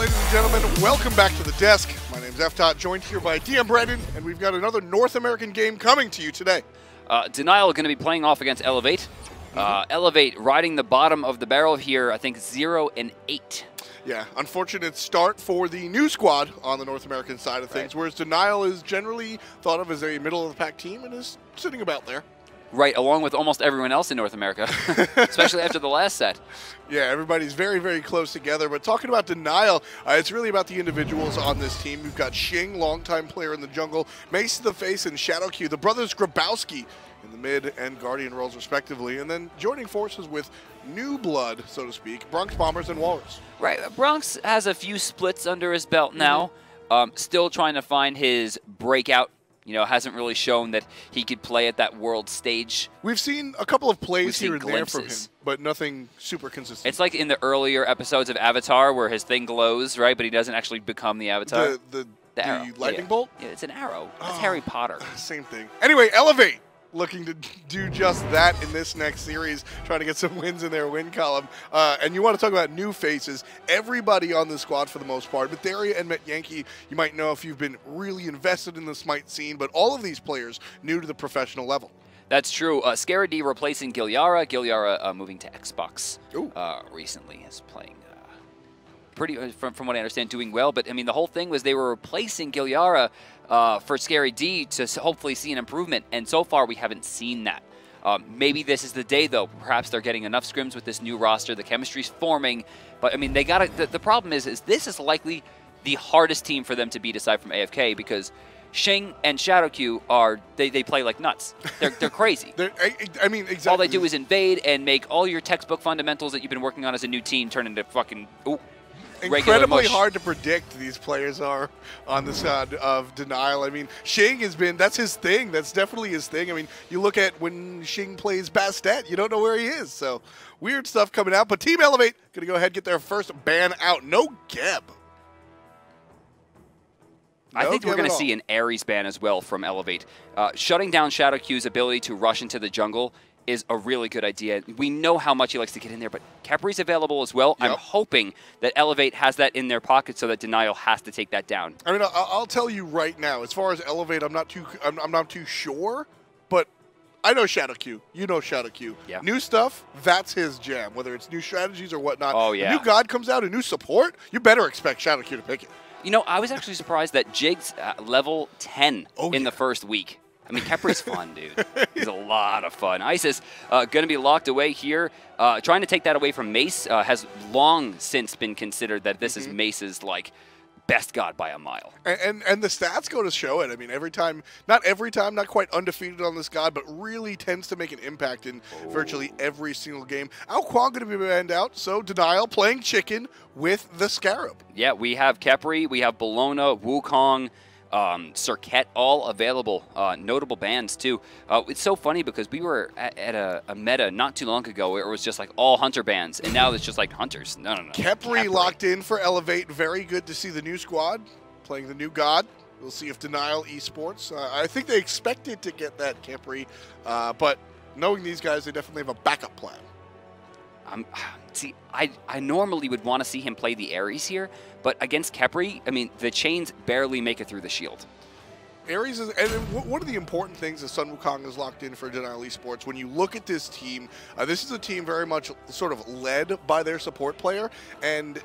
ladies and gentlemen. Welcome back to the desk. My name's F-Tot, joined here by DM Brandon, and we've got another North American game coming to you today. Denial going to be playing off against eLevate. eLevate riding the bottom of the barrel here, I think 0-8. Yeah, unfortunate start for the new squad on the North American side of things, whereas Denial is generally thought of as a middle-of-the-pack team and is sitting about there. Right, along with almost everyone else in North America, especially after the last set. Yeah, everybody's very, very close together. But talking about Denial, it's really about the individuals on this team. We've got Shing, longtime player in the jungle, Macetodaface and Shadowq, the brothers Grabowski in the mid and Guardian roles respectively, and then joining forces with new blood, so to speak, BronxBombers and Whalrus. Right, Bronx has a few splits under his belt now, still trying to find his breakout. You know, hasn't really shown that he could play at that world stage. We've seen a couple of plays here and there from him, but nothing super consistent. It's like in the earlier episodes of Avatar where his thing glows, right, but he doesn't actually become the Avatar. The arrow. lightning bolt? Yeah, it's an arrow. That's Harry Potter. Same thing. Anyway, eLevate looking to do just that in this next series, trying to get some wins in their win column. And you want to talk about new faces. Everybody on the squad, for the most part, Mytherea and Metyankey, you might know if you've been really invested in the Smite scene, but all of these players new to the professional level. That's true. Scary D replacing Gilyara. Gilyara moving to Xbox recently, is playing pretty, from what I understand, doing well. But, I mean, the whole thing was they were replacing Gilyara for Scary D to hopefully see an improvement, and so far we haven't seen that. Maybe this is the day, though. Perhaps they're getting enough scrims with this new roster. The chemistry's forming, but I mean, they got to. The problem is this is likely the hardest team for them to beat aside from AFK, because Shing and Shadowq are they play like nuts. They're crazy. I mean, exactly. All they do is invade and make all your textbook fundamentals that you've been working on as a new team turn into fucking incredibly hard to predict these players are on the side of Denial. I mean, Shing has been, that's his thing. That's definitely his thing. I mean, you look at when Shing plays Bastet, you don't know where he is. So weird stuff coming out. But Team eLevate going to go ahead and get their first ban out. No Geb. I think we're going to see an Ares ban as well from eLevate. Shutting down Shadowq's ability to rush into the jungle is a really good idea. We know how much he likes to get in there, but Khepri's available as well. Yep. I'm hoping that eLevate has that in their pocket so that Denial has to take that down. I mean, I'll tell you right now, as far as eLevate, I'm not too sure, but I know Shadowq. You know Shadowq. Yeah. New stuff, that's his jam, whether it's new strategies or whatnot. Oh, yeah. A new god comes out, a new support, you better expect Shadowq to pick it. You know, I was actually surprised that Jig's level 10 in the first week. I mean, Khepri's fun, dude. He's a lot of fun. Isis going to be locked away here. Trying to take that away from Mace has long since been considered that this is Mace's, like, best god by a mile. And the stats go to show it. I mean, not quite undefeated on this god, but really tends to make an impact in virtually every single game. Wukong going to be banned out, so Denial playing chicken with the Scarab. Yeah, we have Khepri, we have Bellona, Wukong, Circuit, all available. Notable bans, too. It's so funny because we were at a meta not too long ago where it was just like all Hunter bans, and now it's just like Hunters. No. Khepri locked in for eLevate. Very good to see the new squad playing the new god. We'll see if Denial Esports. I think they expected to get that Khepri, but knowing these guys, they definitely have a backup plan. See, I normally would want to see him play the Ares here, but against Khepri, I mean, the chains barely make it through the shield. Ares is, and one of the important things is Sun Wukong is locked in for Denial Esports. When you look at this team, this is a team very much sort of led by their support player, and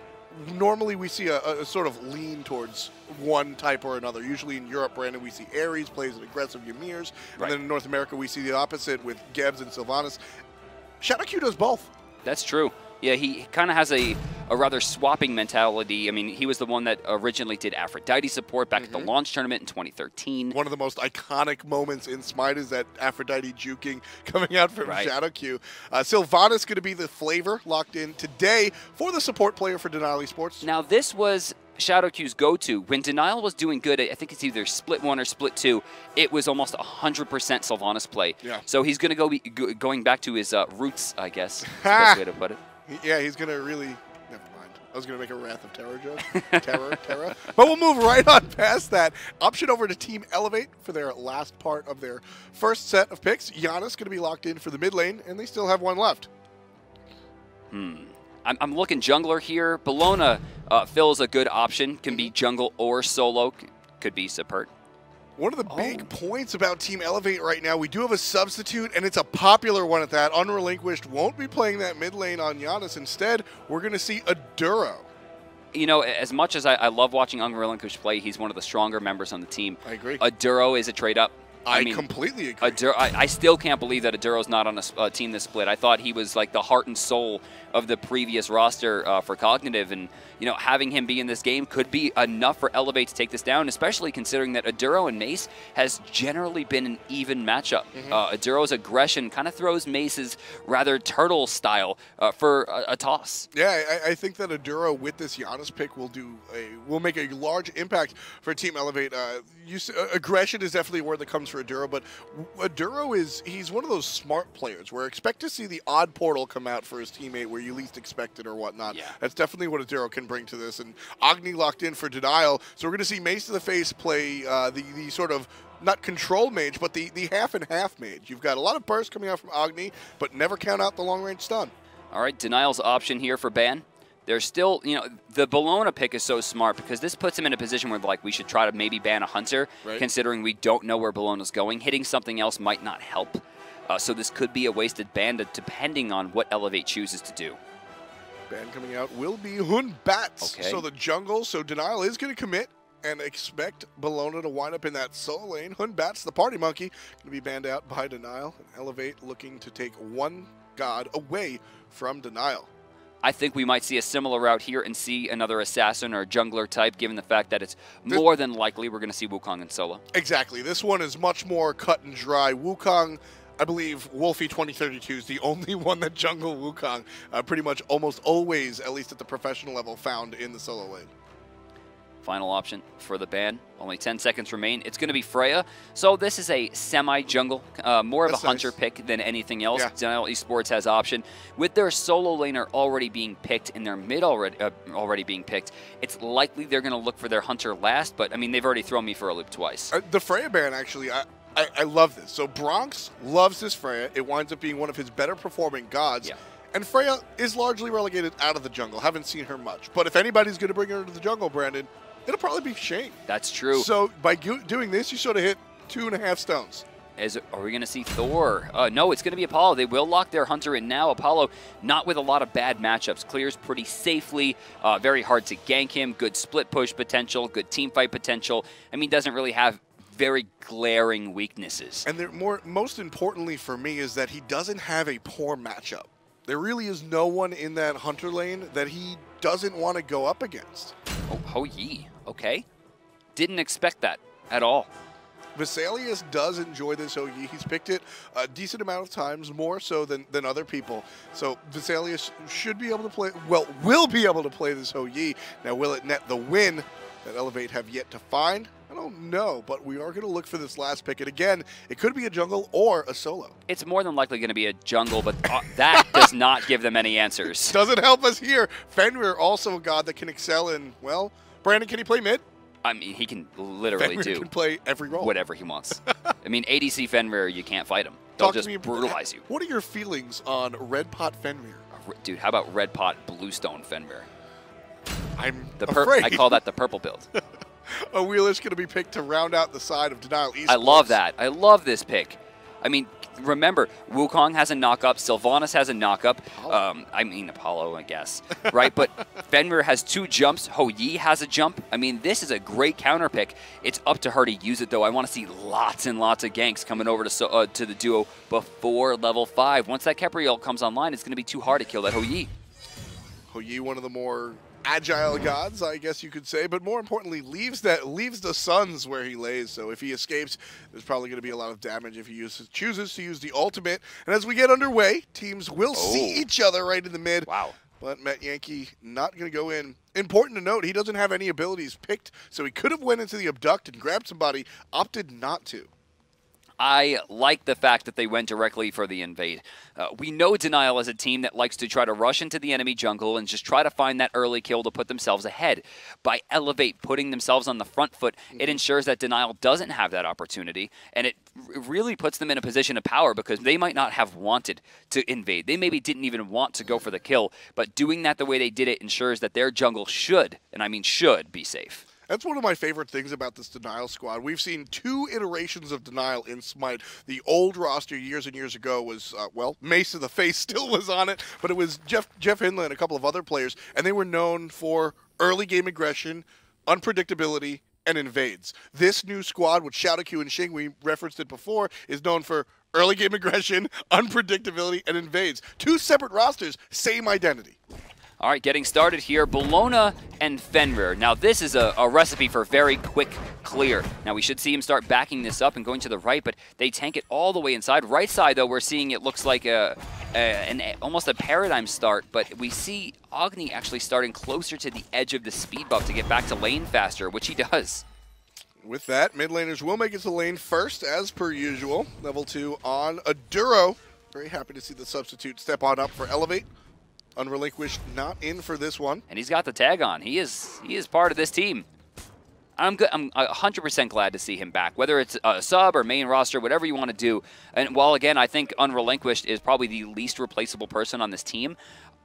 normally we see a sort of lean towards one type or another. Usually in Europe, Brandon, we see Ares plays an aggressive Ymirs, and then in North America we see the opposite with Gebs and Sylvanus. Shadowq does both. That's true. Yeah, he kind of has a rather swapping mentality. I mean, he was the one that originally did Aphrodite support back at the launch tournament in 2013. One of the most iconic moments in Smite is that Aphrodite juking coming out from Shadowq. Sylvanus going to be the flavor locked in today for the support player for Denial Esports. Now, this was Shadowq's go-to. When Denial was doing good, I think it's either split 1 or split 2, it was almost 100% Sylvanus play. Yeah. So he's going to go going back to his roots, I guess. That's the best way to put it. Yeah, he's going to really... Never mind. I was going to make a Wrath of Terror joke. Terror. But we'll move right on past that. Option over to Team eLevate for their last part of their first set of picks. Janus going to be locked in for the mid lane, and they still have one left. I'm looking jungler here. Bellona fills a good option. Can be jungle or solo. Could be support. One of the big points about Team eLevate right now, we do have a substitute, and it's a popular one at that. Unrelinquished won't be playing that mid lane on Janus. Instead, we're going to see a Duro. You know, as much as I love watching Unrelinquished play, he's one of the stronger members on the team. I agree. A Duro is a trade-up. I mean, completely agree. I still can't believe that Aduro's not on a team this split. I thought he was like the heart and soul of the previous roster for Cognitive, and you know, having him be in this game could be enough for eLevate to take this down, especially considering that Aduro and Mace has generally been an even matchup. Aduro's aggression kind of throws Mace's rather turtle style for a toss. Yeah, I think that Aduro with this Janus pick will make a large impact for Team eLevate. Aggression is definitely a word that comes for Aduro, but Aduro he's one of those smart players where expect to see the odd portal come out for his teammate where you least expect it or whatnot. Yeah. That's definitely what Aduro can bring to this. And Agni locked in for denial, so we're going to see Macetodaface play the sort of not control mage, but the half and half mage. You've got a lot of bursts coming out from Agni, but never count out the long range stun. All right, denial's option here for ban. There's still, you know, the Bellona pick is so smart because this puts him in a position where, like, we should try to maybe ban a Hunter, considering we don't know where Bellona's going. Hitting something else might not help. So this could be a wasted ban depending on what eLevate chooses to do. Ban coming out will be Hunbats. Okay. So the jungle, so Denial is going to commit and expect Bellona to wind up in that solo lane. Hunbats, the party monkey, going to be banned out by Denial. And eLevate looking to take one god away from Denial. I think we might see a similar route here and see another assassin or jungler type, given the fact that it's more than likely we're going to see Wukong in solo. Exactly. This one is much more cut and dry. Wukong, I believe Wolfie 2032 is the only one that jungle Wukong pretty much almost always, at least at the professional level, found in the solo lane. Final option for the ban. Only 10 seconds remain. It's going to be Freya. So this is a semi-jungle, more of a hunter pick than anything else. Yeah. Denial Esports has option. With their solo laner already being picked and their mid already being picked, it's likely they're going to look for their hunter last. But, I mean, they've already thrown me for a loop twice. The Freya ban, actually, I love this. So Bronx loves this Freya. It winds up being one of his better performing gods. Yeah. And Freya is largely relegated out of the jungle. Haven't seen her much. But if anybody's going to bring her to the jungle, Brandon, it'll probably be Shing. That's true. So by doing this, you sort of hit 2.5 stones. Are we going to see Thor? No, it's going to be Apollo. They will lock their hunter in now. Apollo, not with a lot of bad matchups. Clears pretty safely. Very hard to gank him. Good split push potential. Good team fight potential. I mean, doesn't really have very glaring weaknesses. And most importantly for me is that he doesn't have a poor matchup. There really is no one in that hunter lane that he doesn't want to go up against. Oh, Ho-Yi. Okay. Didn't expect that at all. Vessalius does enjoy this Ho-Yi. He's picked it a decent amount of times, more so than other people. So Vessalius should be able to play, well, will be able to play this Ho-Yi. Now, will it net the win that eLevate have yet to find? I don't know, but we are going to look for this last pick. And again, it could be a jungle or a solo. It's more than likely going to be a jungle, but that does not give them any answers. Doesn't help us here. Fenrir, also a god that can excel in, well, Brandon, can he play mid? I mean, he can literally Fenrir can play every role. Whatever he wants. I mean, ADC Fenrir, you can't fight him. They'll just brutalize you. What are your feelings on Red Pot Fenrir? Dude, how about Red Pot Bluestone Fenrir? I'm afraid. I call that the purple build. Awilix going to be picked to round out the side of Denial Esports. I love that. I love this pick. I mean, remember, Wukong has a knock-up. Sylvanus has a knock-up. I mean, Apollo, I guess. Right? But Fenrir has 2 jumps. Ho-Yi has a jump. I mean, this is a great counter pick. It's up to her to use it, though. I want to see lots and lots of ganks coming over to the duo before level 5. Once that Khepri ult comes online, it's going to be too hard to kill that Ho-Yi. Ho-Yi, one of the more agile gods, I guess you could say, but more importantly, leaves the suns where he lays. So if he escapes, there's probably going to be a lot of damage if he chooses to use the ultimate. And as we get underway, teams will see each other right in the mid. Wow. But Metyankey not going to go in. Important to note, he doesn't have any abilities picked, so he could have went into the abduct and grabbed somebody, opted not to. I like the fact that they went directly for the invade. We know Denial as a team that likes to try to rush into the enemy jungle and just try to find that early kill to put themselves ahead. By eLevate, putting themselves on the front foot, it ensures that Denial doesn't have that opportunity, and it really puts them in a position of power because they might not have wanted to invade. They maybe didn't even want to go for the kill, but doing that the way they did it ensures that their jungle should, and I mean should, be safe. That's one of my favorite things about this Denial squad. We've seen 2 iterations of Denial in Smite. The old roster years and years ago was, well, Macetodaface still was on it, but it was Jeff Hindley and a couple of other players, and they were known for early game aggression, unpredictability, and invades. This new squad with Shadowq and Shing, we referenced it before, is known for early game aggression, unpredictability, and invades. 2 separate rosters, same identity. All right, getting started here, Bellona and Fenrir. Now, this is a recipe for very quick clear. Now, we should see him start backing this up and going to the right, but they tank it all the way inside. Right side, though, we're seeing it looks like almost a paradigm start, but we see Agni actually starting closer to the edge of the speed buff to get back to lane faster, which he does. With that, mid laners will make it to lane first, as per usual. Level 2 on Aduro. Very happy to see the substitute step on up for eLevate. Unrelinquished not in for this one. And he's got the tag on. He is part of this team. I'm 100% glad to see him back, whether it's a sub or main roster, whatever you want to do. And while, again, I think Unrelinquished is probably the least replaceable person on this team,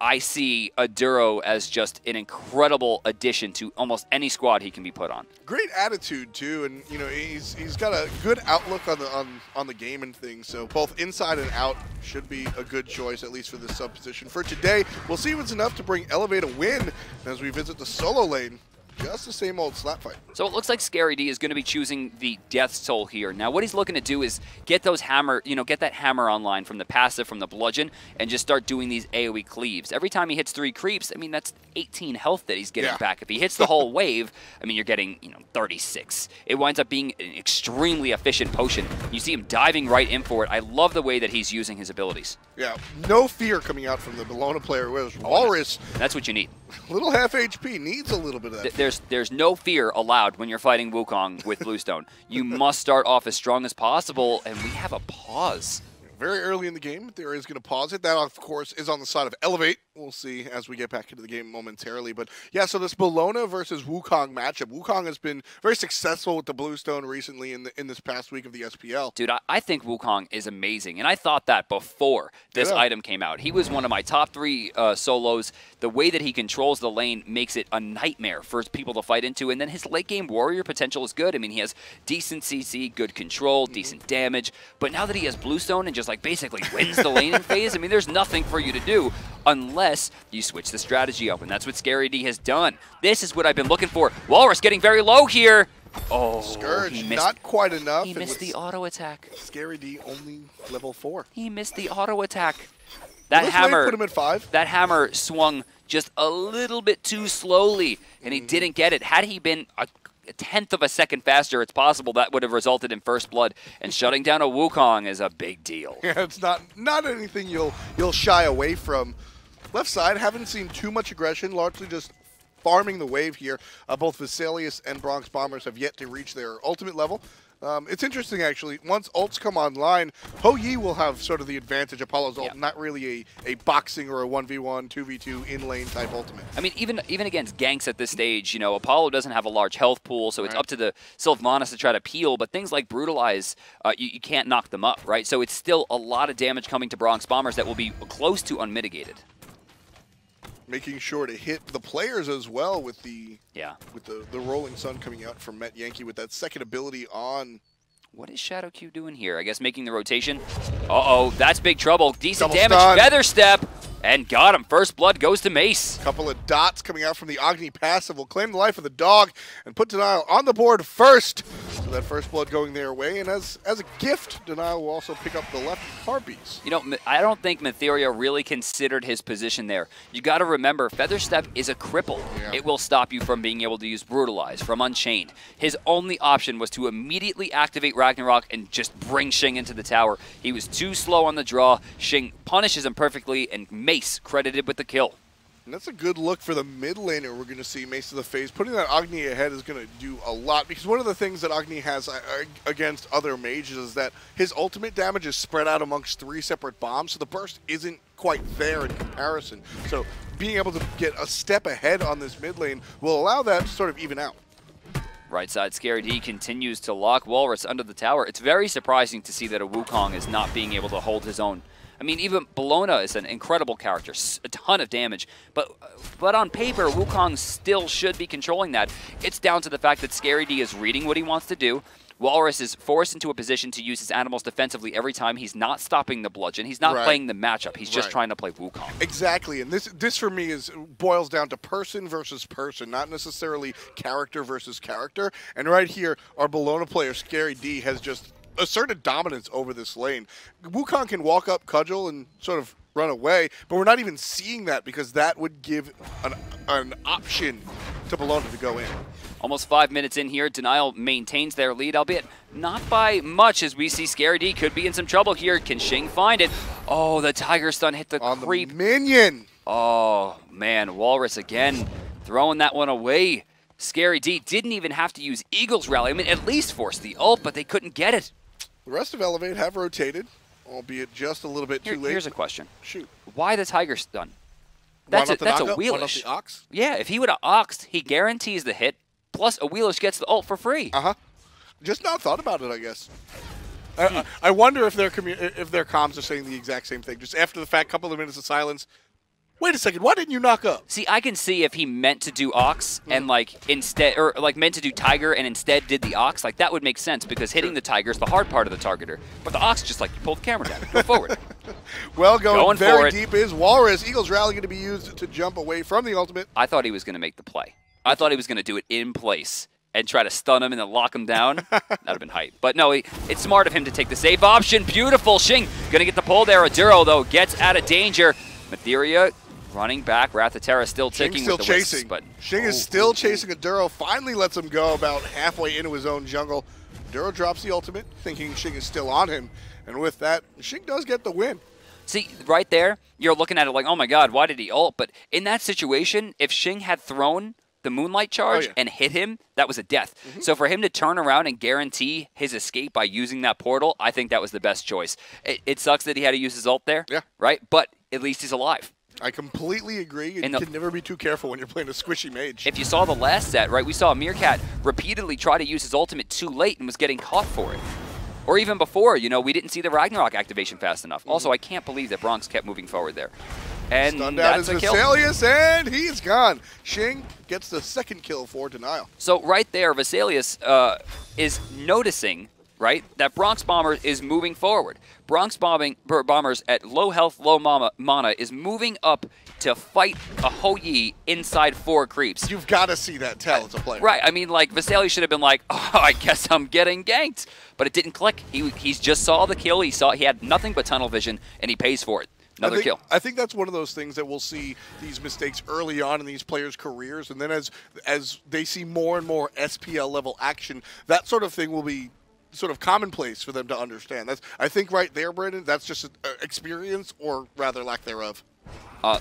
I see Aduro as just an incredible addition to almost any squad he can be put on. Great attitude too, and you know he's got a good outlook on the game and things. So both inside and out should be a good choice, at least for this sub position. For today, we'll see if it's enough to bring eLevate a win as we visit the solo lane. Just the same old slap fight. So it looks like Scary D is going to be choosing the Death Soul here. Now what he's looking to do is get those hammer, get that hammer online from the passive, from the bludgeon, and just start doing these AoE cleaves. Every time he hits 3 creeps, I mean, that's 18 health that he's getting back. If he hits the whole wave, I mean, you're getting, 36. It winds up being an extremely efficient potion. You see him diving right in for it. I love the way that he's using his abilities. Yeah, no fear coming out from the Bellona player. Whereas Whalrus, that's what you need. Little half HP needs a little bit of that. There's no fear allowed when you're fighting Wukong with Bluestone. You must start off as strong as possible, and we have a pause. Very early in the game, Mytherea is going to pause it. That, of course, is on the side of eLevate. We'll see as we get back into the game momentarily. But yeah, so this Bellona versus Wukong matchup. Wukong has been very successful with the Bluestone recently in this past week of the SPL. Dude, I think Wukong is amazing, and I thought that before this item came out. He was one of my top 3 solos. The way that he controls the lane makes it a nightmare for people to fight into, and then his late game warrior potential is good. I mean, he has decent CC, good control, decent damage, but now that he has Bluestone and just like basically wins the laning phase, I mean, there's nothing for you to do unless you switch the strategy up, and that's what Scary D has done. This is what I've been looking for. Whalrus getting very low here. Oh, Scourge, not quite enough. He missed the auto attack. Scary D only level 4. He missed the auto attack. That hammer put him at 5. That hammer swung just a little bit too slowly, and he didn't get it. Had he been a 1/10 of a second faster, it's possible that would have resulted in first blood. And shutting down a Wukong is a big deal. Yeah, it's not anything you'll shy away from. Left side, haven't seen too much aggression, largely just farming the wave here. Both Vessalius and BronxBombers have yet to reach their ultimate level. It's interesting, actually. Once ults come online, Ho Yi will have sort of the advantage. Apollo's ult, not really a boxing or a 1v1, 2v2 in-lane type ultimate. I mean, even against ganks at this stage, Apollo doesn't have a large health pool, so it's up to the Sylvanus to try to peel, but things like Brutalize, you can't knock them up, right? So it's still a lot of damage coming to BronxBombers that will be close to unmitigated. Making sure to hit the players as well with the the Rolling Sun coming out from Metyankey with that second ability on. What is Shadowq doing here? I guess making the rotation. Uh-oh, that's big trouble. Decent Double damage. stun. Feather Step. And got him. First blood goes to Mace. Couple of dots coming out from the Agni passive will claim the life of the dog and put Denial on the board first. So that first blood going their way. And as a gift, Denial will also pick up the left Harpies. I don't think Mytherea really considered his position there. You got to remember, Feather Step is a cripple. Yeah. It will stop you from being able to use Brutalize, from Unchained. His only option was to immediately activate Ragnarok and just bring Shing into the tower. He was too slow on the draw. Shing punishes him perfectly, and Mace credited with the kill. And that's a good look for the mid laner we're going to see Macetodaface. Putting that Agni ahead is going to do a lot, because one of the things that Agni has against other mages is that his ultimate damage is spread out amongst 3 separate bombs, so the burst isn't quite there in comparison. So being able to get a step ahead on this mid lane will allow that to sort of even out. Right side, Scary D continues to lock Whalrus under the tower. It's very surprising to see that a Wukong is not being able to hold his own. I mean, even Bellona is an incredible character, a ton of damage, but on paper, Wukong still should be controlling that. It's down to the fact that Scary D is reading what he wants to do. Whalrus is forced into a position to use his animals defensively every time. He's not stopping the bludgeon. He's not playing the matchup. He's just trying to play Wukong. Exactly, and this for me boils down to person versus person, not necessarily character versus character. And right here, our Bellona player, Scary D, has just asserted dominance over this lane. Wukong can walk up, cudgel, and sort of run away, but we're not even seeing that because that would give an option to Bellona to go in. Almost 5 minutes in here, Denial maintains their lead, albeit not by much, as we see Scary D could be in some trouble here. Can Shing find it? Oh, the Tiger Stun hit the creep. The minion! Oh, man, Whalrus again throwing that one away. Scary D didn't even have to use Eagle's Rally. I mean, at least force the ult, but they couldn't get it. The rest of eLevate have rotated, albeit just a little bit too late. Here's a question. Shoot. Why the Tiger Stun? That's a wheelish. One off the Ox? Yeah, if he would have Oxed, he guarantees the hit, plus a wheelish gets the ult for free. Uh-huh. Just not thought about it, I guess. I wonder if their comms are saying the exact same thing. Just after the fact, couple of minutes of silence. Wait a second, why didn't you knock up? See, I can see if he meant to do Ox and instead, or meant to do Tiger and instead did the Ox, that would make sense because hitting the Tiger is the hard part of the targeter. But the Ox just you pull the camera down, go forward. Well, going very deep is Whalrus. Eagle's Rally going to be used to jump away from the ultimate. I thought he was going to make the play. I thought he was going to do it in place and try to stun him and then lock him down. That would have been hype. But no, it's smart of him to take the safe option. Beautiful. Shing going to get the pull there. Aduro, though, gets out of danger. Mytherea running back. Wrath of Terra still ticking with the chasing. Wisps, but Shing is still chasing Aduro. Finally lets him go about halfway into his own jungle. Aduro drops the ultimate, thinking Shing is still on him. And with that, Shing does get the win. See, right there, you're looking at it like, oh my god, why did he ult? But in that situation, if Shing had thrown the Moonlight Charge and hit him, that was a death. So for him to turn around and guarantee his escape by using that portal, I think that was the best choice. It sucks that he had to use his ult there, right? But at least he's alive. I completely agree, and you can never be too careful when you're playing a squishy mage. If you saw the last set, right, we saw Meerkat repeatedly try to use his ultimate too late and was getting caught for it. Or even before, we didn't see the Ragnarok activation fast enough. Also, I can't believe that Bronx kept moving forward there. And stunned out is Vessalius, and he's gone. Shing gets the second kill for Denial. So right there, Vessalius is noticing, right, that BronxBombers is moving forward. BronxBombers at low health, low mana is moving up to fight a Hou-Yi inside 4 creeps. You've got to see that tell as a player. Right, I mean, Vessalius should have been like, oh, I guess I'm getting ganked. But it didn't click. He just saw the kill. He had nothing but tunnel vision, and he pays for it. Another kill. I think that's one of those things that we'll see these mistakes early on in these players' careers, and then as they see more and more SPL level action, that sort of thing will be sort of commonplace for them to understand. I think right there, Brandon, that's just experience, or rather lack thereof.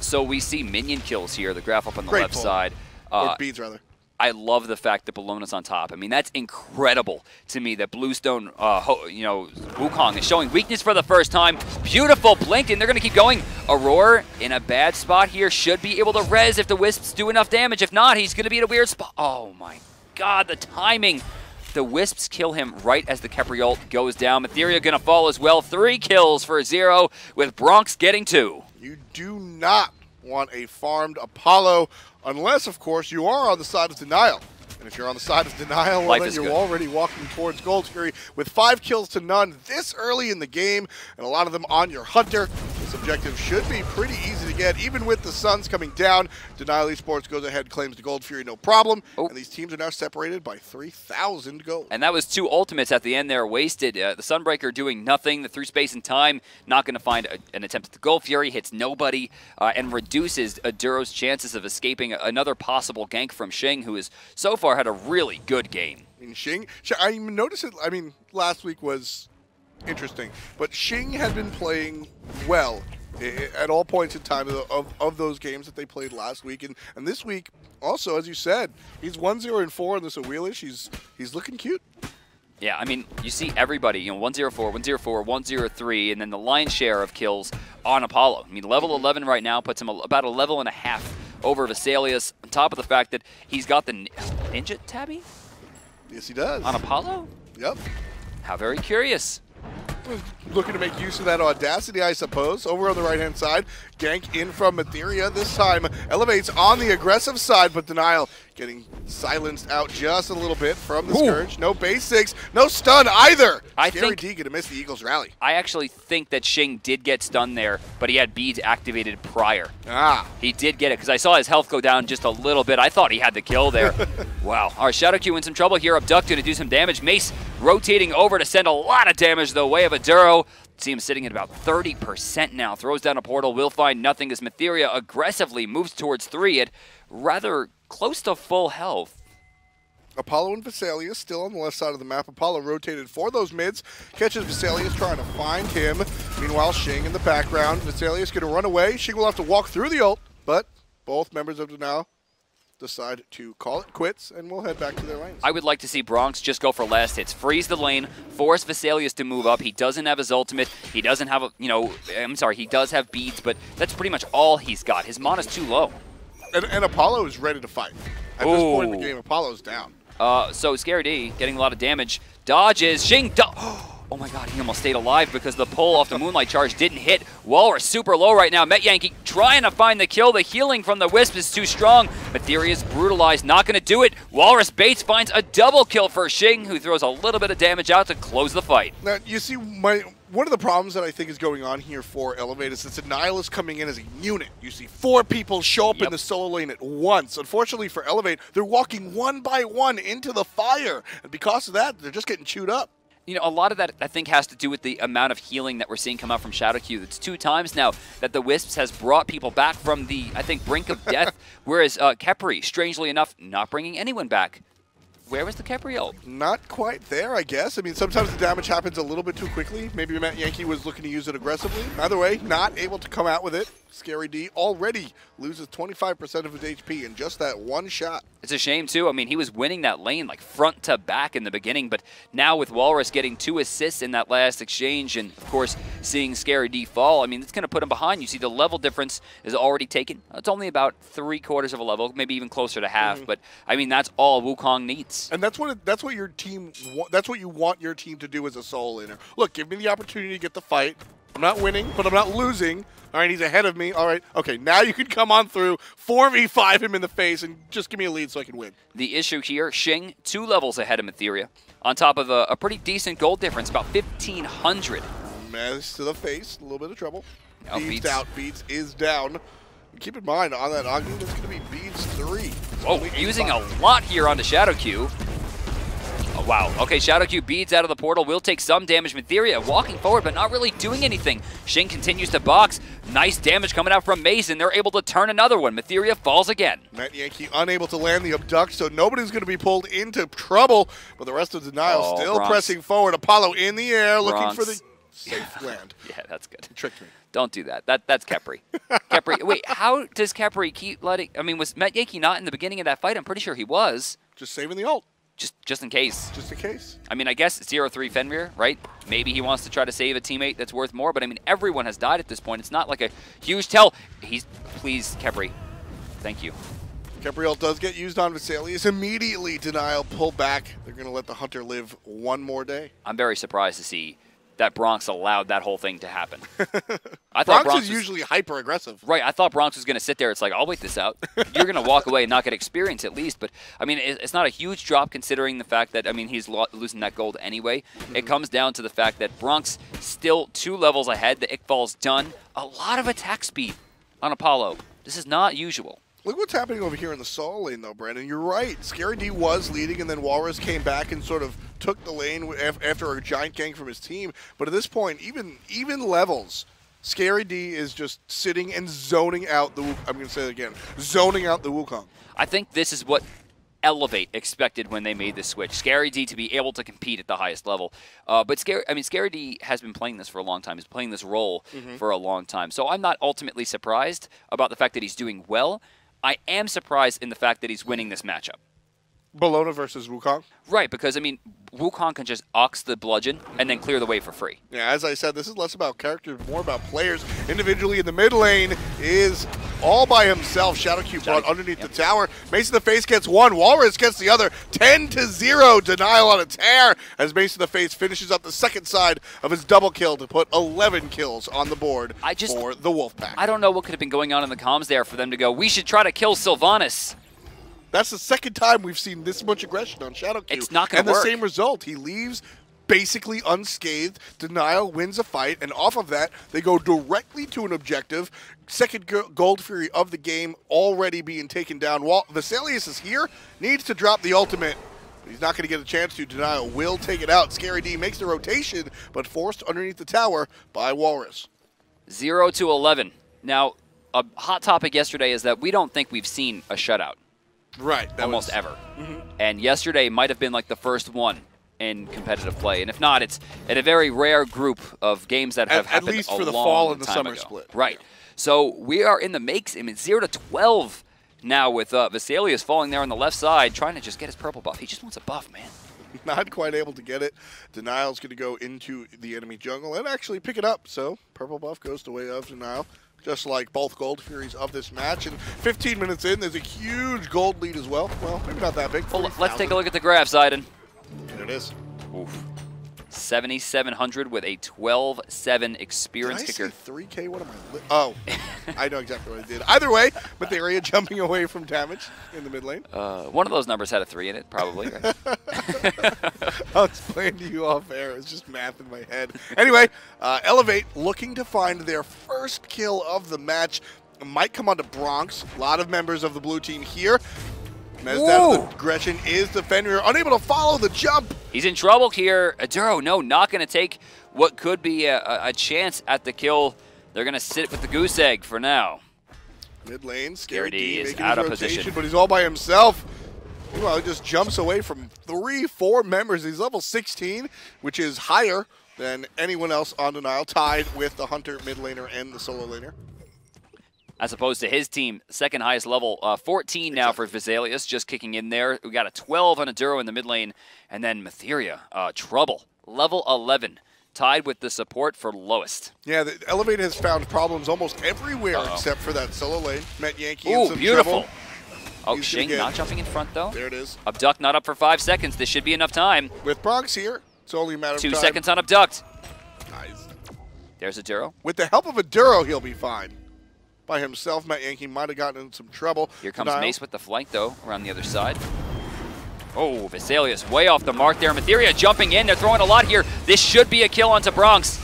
So we see minion kills here, the graph up on the left side. Or beads, rather. I love the fact that Bellona's on top. I mean, that's incredible to me that Bluestone, Wukong is showing weakness for the first time. Beautiful blink, and they're going to keep going. Aurora in a bad spot here, should be able to res if the Wisps do enough damage. If not, he's going to be in a weird spot. Oh my god, the timing. The Wisps kill him right as the Khepri ult goes down. Mytherea going to fall as well. 3 kills for 0, with Bronx getting 2. You do not want a farmed Apollo, unless, of course, you are on the side of Denial. And if you're on the side of Denial, well, then you're already walking towards Gold Fury with 5 kills to none this early in the game, and a lot of them on your Hunter. This objective should be pretty easy to get, even with the Suns coming down. Denial Esports goes ahead, claims the Gold Fury, no problem. And these teams are now separated by 3,000 gold. And that was 2 ultimates at the end there wasted. The Sunbreaker doing nothing through space and time, not going to find an attempt at the Gold Fury, hits nobody, and reduces Aduro's chances of escaping another possible gank from Shing, who is so far had a really good game. I mean, Shing, I noticed it, last week was interesting, but Shing had been playing well at all points in time of those games that they played last week. And this week, also, as you said, he's 1-0-4 in this Awilix. He's looking cute. Yeah, I mean, you see everybody, 104, 104, 103, and then the lion's share of kills on Apollo. I mean, level 11 right now puts him about a level and a half over Vessalius, on top of the fact that he's got the ninja tabby? Yes, he does. On Apollo? Yep. How very curious. Looking to make use of that audacity, I suppose. Over on the right-hand side, gank in from Mytherea. This time, eLevate's on the aggressive side, but Denial getting silenced out just a little bit from the Scourge. No basics, no stun either. Scary D gonna miss the Eagles rally. I actually think that Shing did get stunned there, but he had beads activated prior. He did get it, because I saw his health go down just a little bit. I thought he had the kill there. Wow. All right, Shadowq in some trouble here. Abducted to do some damage. Mace rotating over to send a lot of damage the way of a Duro. See him sitting at about 30% now. Throws down a portal, will find nothing as Mytherea aggressively moves towards 3 at rather close to full health. Apollo and Vessalius still on the left side of the map. Apollo rotated for those mids. Catches Vessalius trying to find him. Meanwhile, Shing in the background. Vessalius going to run away. Shing will have to walk through the ult, but both members of Denial decide to call it quits, and we'll head back to their lanes. I would like to see Bronx just go for last hits. Freeze the lane, force Vessalius to move up. He doesn't have his ultimate. He doesn't have, he does have beads, but that's pretty much all he's got. His mana's too low. And Apollo is ready to fight. At this point in the game, Apollo's down. So Scary D getting a lot of damage. Dodges. Shing. Oh my god, he almost stayed alive because the pull off the Moonlight Charge didn't hit. Whalrus super low right now. Metyankey trying to find the kill. The healing from the Wisp is too strong. Mytheria's brutalized, not going to do it. Whalrus Bates finds a double kill for Shing, who throws a little bit of damage out to close the fight. Now, you see, one of the problems that I think is going on here for eLevate is that Denial is coming in as a unit. You see 4 people show up in the solo lane at once. Unfortunately for eLevate, they're walking one by one into the fire. And because of that, they're just getting chewed up. A lot of that, I think, has to do with the amount of healing that we're seeing come out from Shadowq. It's 2 times now that the Wisps has brought people back from the, I think, brink of death, whereas Khepri, strangely enough, not bringing anyone back. Where was the Khepri ult? Not quite there, I guess. I mean, sometimes the damage happens a little bit too quickly. Maybe Metyankey was looking to use it aggressively. Either way, not able to come out with it. Scary D already loses 25% of his HP in just that one shot. It's a shame, too. I mean, he was winning that lane like front to back in the beginning, but now with Whalrus getting 2 assists in that last exchange and, of course, seeing Scary D fall, I mean, it's going to put him behind. You see the level difference is already taken. It's only about 3/4 of a level, maybe even closer to half, but, I mean, that's all Wukong needs. And that's what your team that's what you want your team to do as a solo laner. Look, give me the opportunity to get the fight. I'm not winning, but I'm not losing. All right, he's ahead of me. All right, okay, now you can come on through, 4v5 him in the face, and just give me a lead so I can win. The issue here, Shing, 2 levels ahead of Mytherea, on top of a pretty decent gold difference, about 1,500. Mess to the face, a little bit of trouble. Oh, Beats out, Beats is down. Keep in mind, on that Agni, there's going to be Beats 3. Oh, using a lot here onto Shadowq. Oh, wow. Okay, Shadowq beads out of the portal, will take some damage. Mytherea walking forward, but not really doing anything. Shing continues to box. Nice damage coming out from Mason. They're able to turn another one. Mytherea falls again. Metyankey unable to land the abduct, so nobody's going to be pulled into trouble. But the rest of Denial still pressing forward. Apollo in the air, looking for the safe land. Yeah, that's good. You tricked me. Don't do that. That's Khepri. Khepri. Wait, how does Khepri keep letting... I mean, was Metyankey not in the beginning of that fight? I'm pretty sure he was. Just saving the ult. Just in case. Just in case. I mean, I guess 0-3 Fenrir, right? Maybe he wants to try to save a teammate that's worth more, but I mean, everyone has died at this point. It's not like a huge tell. Please, Khepri. Thank you. Khepri ult does get used on Vessalius. Immediately, Denial pull back. They're going to let the Hunter live one more day. I'm very surprised to see that Bronx allowed that whole thing to happen. I thought Bronx is usually hyper-aggressive. Right, I thought Bronx was going to sit there. It's like, I'll wait this out. You're going to walk away and not get experience at least. But, I mean, it's not a huge drop considering the fact that, I mean, he's losing that gold anyway. It comes down to the fact that Bronx still 2 levels ahead. The Iqbal's done. A lot of attack speed on Apollo. This is not usual. Look what's happening over here in the solo lane, though, Brandon. You're right. Scary D was leading, and then Whalrus came back and sort of took the lane after a giant gank from his team. But at this point, even levels, Scary D is just sitting and zoning out the... I'm going to say it again. Zoning out the Wukong. I think this is what eLevate expected when they made the switch. Scary D to be able to compete at the highest level. But Scary D has been playing this for a long time. He's playing this role for a long time. So I'm not ultimately surprised about the fact that he's doing well. I am surprised in the fact that he's winning this matchup. Bellona versus Wukong? Right, because, I mean, Wukong can just ox the bludgeon and then clear the way for free. Yeah, as I said, this is less about character, more about players. Individually in the mid lane is all by himself. Shadowq brought underneath the tower. Macetodaface gets one. Whalrus gets the other. 10-0. Denial on a tear as Macetodaface finishes up the second side of his double kill to put 11 kills on the board for the Wolfpack. I don't know what could have been going on in the comms there for them to go, we should try to kill Sylvanus. That's the second time we've seen this much aggression on Shadowq. It's not going to And work. the same result. He leaves basically unscathed. Denial wins a fight, and off of that, they go directly to an objective. Second Gold Fury of the game already being taken down. Vessalius is here, needs to drop the ultimate. He's not going to get a chance to. Denial will take it out. Scary D makes the rotation, but forced underneath the tower by Whalrus. 0-11. Now, a hot topic yesterday is that we don't think we've seen a shutout. Right. Almost ever. And yesterday might have been like the first one in competitive play. And if not, it's at a very rare group of games that have happened at least for the long fall and the time summer ago. split. Right. So we are in the makes. I mean, 0-12 now with Vessalius falling there on the left side, trying to just get his purple buff. He just wants a buff, man. Not quite able to get it. Denial's going to go into the enemy jungle and actually pick it up. So purple buff goes the way of Denial, just like both Gold Furies of this match. And 15 minutes in, there's a huge gold lead as well. Well, maybe not that big. Well, let's take a look at the graphs, Aiden. There it is. Oof. 7,700 with a 12-7 experience kicker. Did I say 3K? What am I? Oh, I know exactly what I did. Either way, Mytherea jumping away from damage in the mid lane. One of those numbers had a 3 in it, probably. Right? I'll explain to you off air. It's just math in my head. Anyway, eLevate looking to find their first kill of the match. Might come onto Bronx. A lot of members of the blue team here. Mez down to the Gretchen is the Fenrir, unable to follow the jump. He's in trouble here. Aduro, no, not going to take what could be a chance at the kill. They're going to sit with the goose egg for now. Mid lane, Scary D is making out his of rotation, position. but he's all by himself. Well, he just jumps away from 3-4 members. He's level 16, which is higher than anyone else on Denial, tied with the Hunter mid laner and the solo laner. As opposed to his team, second highest level, 14 now for Vessalius, just kicking in there. We got a 12 on Aduro in the mid lane, and then Mytherea, trouble, level 11, tied with the support for lowest. Yeah, the eLevate has found problems almost everywhere except for that solo lane. Metyankey in some beautiful. trouble. Oh, Shing not jumping in front, though. There it is. Abduct not up for 5 seconds. This should be enough time. With Bronx here, it's only a matter of time. 2 seconds on Abduct. Nice. There's Aduro. With the help of Aduro, he'll be fine. By himself, Metyankey might have gotten in some trouble. Here comes Mace with the flank, though, around the other side. Oh, Vessalius way off the mark there. Mytherea jumping in. They're throwing a lot here. This should be a kill onto Bronx.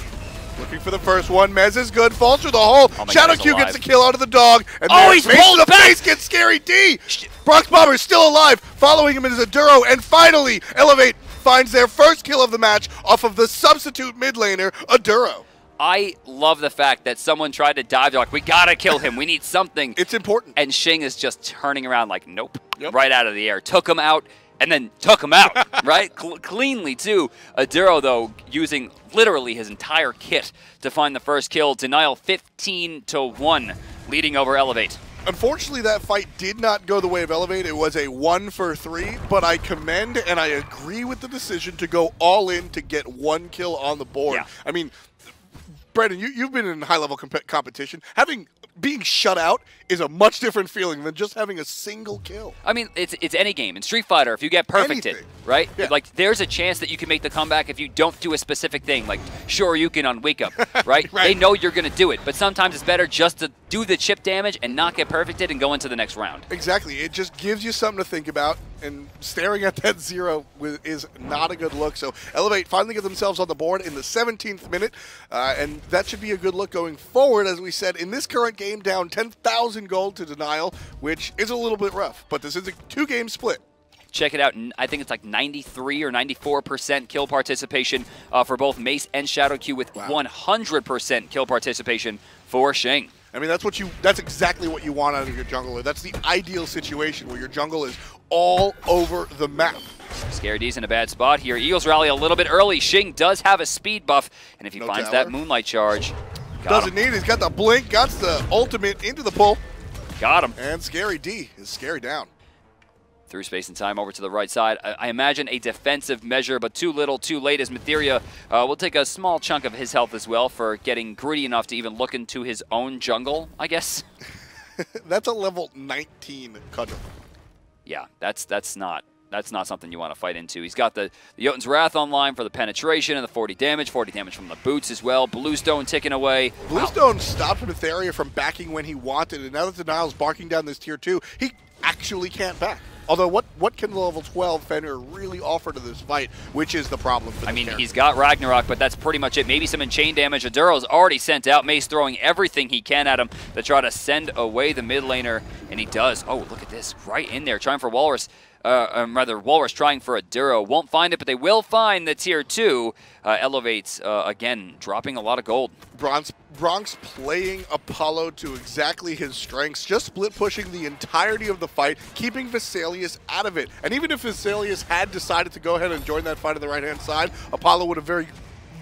Looking for the first one. Mez is good. Falls through the hole. Shadowq gets the kill out of the dog. And he's pulled back. Face gets Scary D. BronxBombers still alive. Following him is Aduro. And finally, eLevate finds their first kill of the match off of the substitute mid laner, Aduro. I love the fact that someone tried to dive. They're like, we got to kill him. We need something. It's important. And Shing is just turning around like, nope, right out of the air. Took him out and then took him out, right? Cleanly, too. Aduro, though, using literally his entire kit to find the first kill. Denial 15-1, leading over eLevate. Unfortunately, that fight did not go the way of eLevate. It was a 1-for-3, but I commend and I agree with the decision to go all in to get one kill on the board. Yeah. I mean, Brandon, you've been in high-level competition. Being shut out is a much different feeling than just having a single kill. I mean, it's any game. In Street Fighter, if you get perfected, right? Yeah. Like, there's a chance that you can make the comeback if you don't do a specific thing, like Shoryuken on Wake Up, right? They know you're going to do it, but sometimes it's better just to do the chip damage and not get perfected and go into the next round. Exactly. It just gives you something to think about, and staring at that 0 is not a good look. So eLevate finally get themselves on the board in the 17th minute, and that should be a good look going forward. As we said, in this current game, down 10,000 gold to Denial, which is a little bit rough, but this is a 2-game split. Check it out. I think it's like 93 or 94% kill participation for both Mace and Shadowq, with 100% kill participation for Shing. I mean, that's exactly what you want out of your jungler. That's the ideal situation where your jungle is all over the map. Scary D's in a bad spot here. Eagles rally a little bit early. Shing does have a speed buff, and if he finds that Moonlight Charge, doesn't need it. He's got the blink, got the ultimate into the pull. Got him. And Scary D is scary down. Through space and time over to the right side. I imagine a defensive measure, but too little, too late, as Mytherea will take a small chunk of his health as well for getting greedy enough to even look into his own jungle, I guess. That's a level 19 cudgel. Yeah, that's not something you want to fight into. He's got the Jotun's Wrath online for the penetration and the 40 damage from the boots as well. Bluestone ticking away. Bluestone stopped Mytherea from backing when he wanted, and now that Denial's barking down this tier 2, he actually can't back. Although, what can the level 12 Fenrir really offer to this fight, which is the problem for this character? He's got Ragnarok, but that's pretty much it. Maybe some enchain damage. Aduro's already sent out. Mace throwing everything he can at him to try to send away the mid laner, and he does. Oh, look at this. Right in there, trying for Whalrus. Whalrus trying for Aduro. Won't find it, but they will find the tier 2. eLevate, again, dropping a lot of gold. Bronx playing Apollo to exactly his strengths, just split pushing the entirety of the fight, keeping Vessalius out of it. And even if Vessalius had decided to go ahead and join that fight on the right-hand side, Apollo would have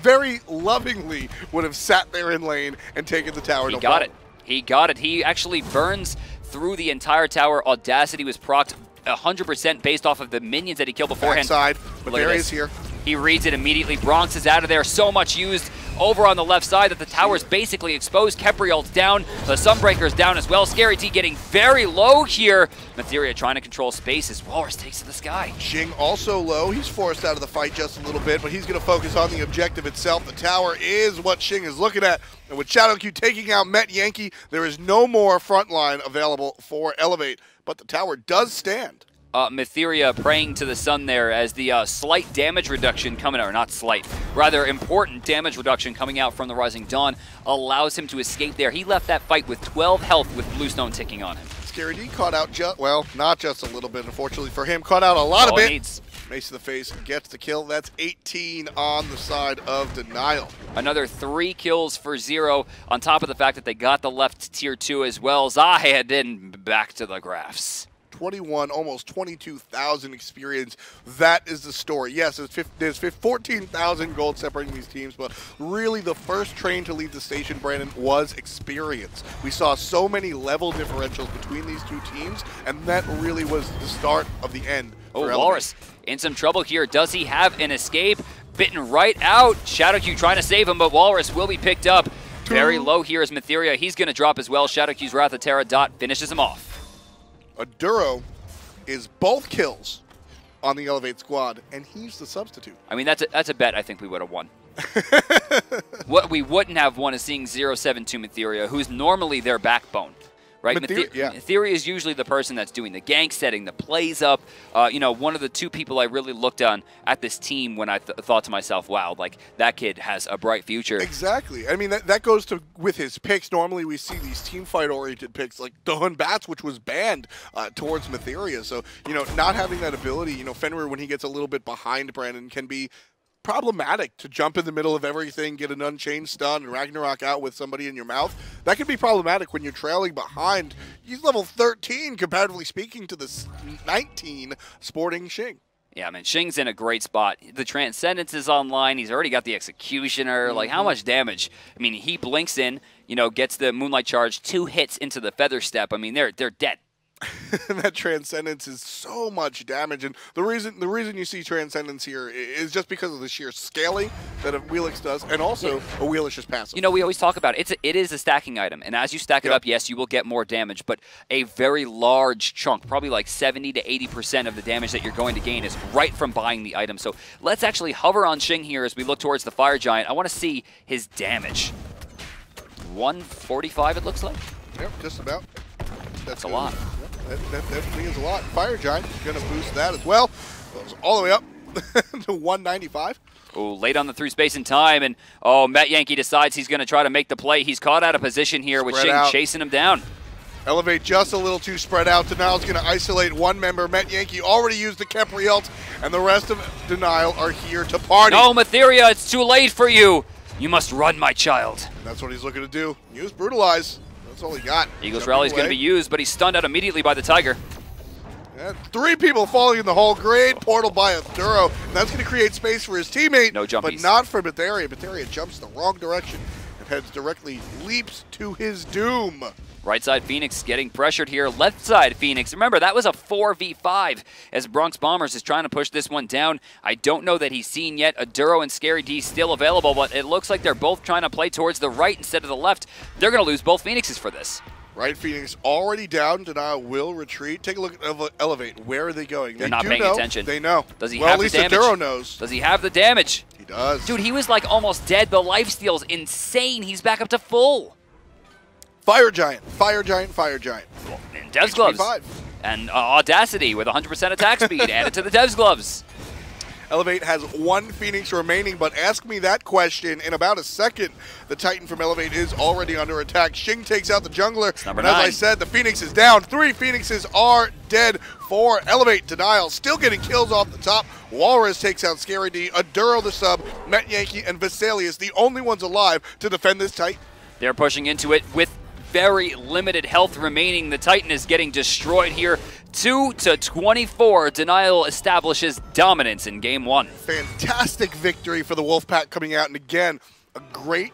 very lovingly would have sat there in lane and taken the tower. He got it. He got it. He actually burns through the entire tower. Audacity was procced 100% based off of the minions that he killed beforehand. Backside, but there he is here. He reads it immediately. Bronx is out of there. So much used over on the left side that the tower's basically exposed. Khepri ult's down. The Sunbreaker's down as well. Scary T getting very low here. Mytherea trying to control space as Whalrus takes to the sky. Shing also low. He's forced out of the fight just a little bit, but he's going to focus on the objective itself. The tower is what Shing is looking at. And with Shadowq taking out Metyankey, there is no more frontline available for eLevate, but the tower does stand. Mytherea praying to the sun there as the slight damage reduction coming out, or not slight, rather important damage reduction coming out from the Rising Dawn allows him to escape there. He left that fight with 12 health with Bluestone ticking on him. Scary D caught out, well, not just a little bit, unfortunately for him, caught out a lot of it. Macetodaface gets the kill. That's 18 on the side of Denial. Another 3 kills for 0 on top of the fact that they got the left tier 2 as well. Zahid in back to the graphs. 21, almost 22,000 experience. That is the story. Yes, there's 14,000 gold separating these teams, but really the first train to leave the station, Brandon, was experience. We saw so many level differentials between these two teams, and that really was the start of the end. Oh, Whalrus in some trouble here. Does he have an escape? Bitten right out. Shadowq trying to save him, but Whalrus will be picked up. Very low here is Mytherea. He's going to drop as well. Shadowq's Wrath of Terra dot finishes him off. Aduro is both kills on the eLevate squad, and he's the substitute. I mean, that's a bet I think we would have won. What we wouldn't have won is seeing 0-7-2 Mytherea, who's normally their backbone. Right? Mytherea is usually the person that's doing the gank, setting the plays up. You know, one of the 2 people I really looked on at this team when I thought to myself, wow, like, that kid has a bright future. Exactly. I mean, that goes to with his picks. Normally we see these team fight-oriented picks like Dawn Bats, which was banned towards Mytherea. So, you know, not having that ability, you know, Fenrir, when he gets a little bit behind Brandon, can be problematic to jump in the middle of everything, get an Unchained stun, and Ragnarok out with somebody in your mouth. That can be problematic when you're trailing behind. He's level 13, comparatively speaking, to the 19 sporting Shing. Yeah, I mean, Shing's in a great spot. The Transcendence is online. He's already got the Executioner. Like, how much damage? I mean, he blinks in, you know, gets the Moonlight Charge, 2 hits into the Feather Step. I mean, they're dead. That Transcendence is so much damage, and the reason you see Transcendence here is just because of the sheer scaling that Awilix does, and also Awilix is passive. You know, we always talk about it. It is a stacking item, and as you stack it up, yes, you will get more damage, but a very large chunk, probably like 70 to 80% of the damage that you're going to gain is right from buying the item. So let's actually hover on Shing here as we look towards the Fire Giant. I want to see his damage. 145, it looks like. Yep, just about. That's a lot. That definitely is a lot. Fire Giant is going to boost that as well. Goes all the way up to 195. Oh, late on the through space and time, and Metyankey decides he's going to try to make the play. He's caught out of position here with Shing chasing him down. eLevate just a little too spread out. Denial's going to isolate one member. Metyankey already used the Khepri ult, and the rest of Denial are here to party. No, Mytherea, it's too late for you. You must run, my child. And that's what he's looking to do. Use Brutalize. That's all he got. Eagles Rally is going to be used, but he's stunned out immediately by the Tiger. Yeah, And 3 people falling in the hole. Great portal by Aduro. That's going to create space for his teammate. No jumpies. But not for Mytherea. Mytherea jumps the wrong direction and heads directly, leaps to his doom. Right side Phoenix getting pressured here. Left side Phoenix. Remember, that was a 4v5 as BronxBombers is trying to push this one down. I don't know that he's seen yet. Aduro and Scary D still available, but it looks like they're both trying to play towards the right instead of the left. They're going to lose both Phoenixes for this. Right, Phoenix already down. Denial will retreat. Take a look at eLevate. Where are they going? They're not paying attention. They know. Does he have the damage? Well, at least Aduro knows. Does he have the damage? He does. Dude, he was like almost dead. The lifesteal's insane. He's back up to full. Fire Giant, Fire Giant, Fire Giant. And Dev's Gloves. And Audacity with 100% attack speed added to the Dev's Gloves. eLevate has 1 Phoenix remaining, but ask me that question in about a second. The Titan from eLevate is already under attack. Shing takes out the jungler. Number and 9. As I said, the Phoenix is down. 3 Phoenixes are dead for eLevate. Denial still getting kills off the top. Whalrus takes out Scary D. Aduro the sub. Metyankey and Vessalius, the only ones alive to defend this Titan. They're pushing into it with very limited health remaining. The Titan is getting destroyed here. 2-24. Denial establishes dominance in game 1. Fantastic victory for the Wolfpack coming out, and again, a great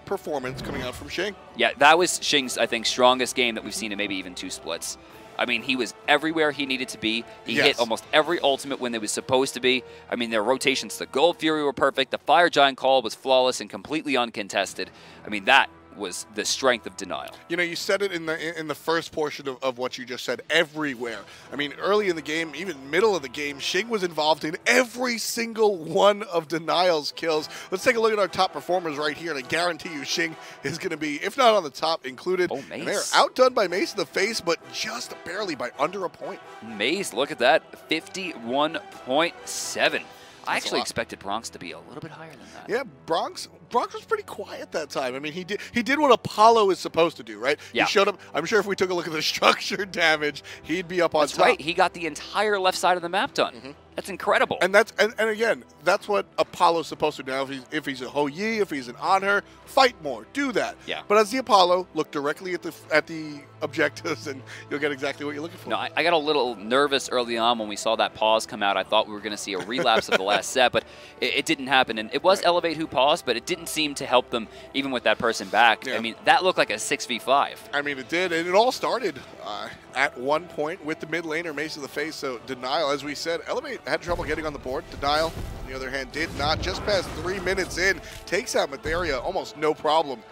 performance coming out from Shing. Yeah, that was Shing's, I think, strongest game that we've seen in maybe even 2 splits. I mean, he was everywhere he needed to be. He hit almost every ultimate when they was supposed to be. I mean, their rotations to Gold Fury were perfect. The Fire Giant call was flawless and completely uncontested. I mean, that was the strength of Denial. You know, you said it in the first portion of what you just said, everywhere. I mean, early in the game, even middle of the game, Shing was involved in every single one of Denial's kills. Let's take a look at our top performers right here, and I guarantee you Shing is going to be, if not on the top, included. Oh, Mace. And they're outdone by Macetodaface, but just barely by under a point. Mace, look at that, 51.7. I actually expected Bronx to be a little bit higher than that. Yeah, Bronx was pretty quiet that time. I mean, he did what Apollo is supposed to do, right? Yeah. He showed up. I'm sure if we took a look at the structure damage, he'd be up on top. That's right. He got the entire left side of the map done. Mm-hmm. That's incredible. And again, that's what Apollo's supposed to do. Now, if he's a Ho Yi, if he's an Honor, fight more, do that. Yeah. But as the Apollo, look directly at the objectives, and you'll get exactly what you're looking for. No, I got a little nervous early on when we saw that pause come out. I thought we were going to see a relapse of the last set, but it didn't happen. And it was eLevate who paused, but it didn't seem to help them even with that person back. Yeah. I mean, that looked like a 6v5. I mean, it did, and it all started at one point with the mid laner Macetodaface. So Denial, as we said, eLevate had trouble getting on the board. Denial, on the other hand, did not. Just past 3 minutes in, takes out Mytherea almost no problem.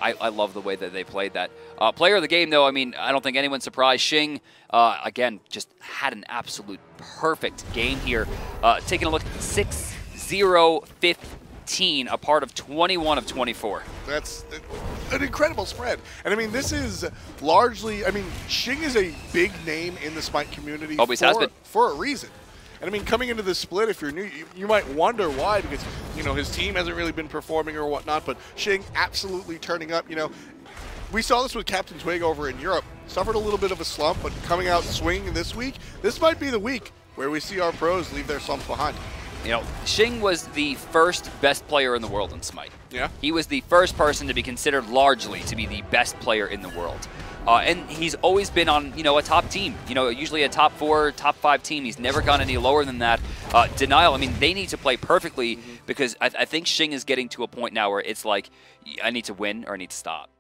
I love the way that they played that. Player of the game, though, I mean, I don't think anyone's surprised. Shing, again, just had an absolute perfect game here. Taking a look, 6-0-15, a part of 21 of 24. That's an incredible spread. And I mean, this is largely, I mean, Shing is a big name in the Smite community. Always has been. For a reason. And I mean, coming into this split, if you're new, you might wonder why, because, you know, his team hasn't really been performing or whatnot, but Shing absolutely turning up. You know, we saw this with Captain Twig over in Europe. Suffered a little bit of a slump, but coming out swinging this week, this might be the week where we see our pros leave their slumps behind. You know, Shing was the first best player in the world in Smite. Yeah. He was the first person to be considered largely to be the best player in the world. And he's always been on, you know, a top team. You know, usually a top 4, top 5 team. He's never gone any lower than that. Denial, I mean, they need to play perfectly because I think Shing is getting to a point now where it's like, I need to win or I need to stop.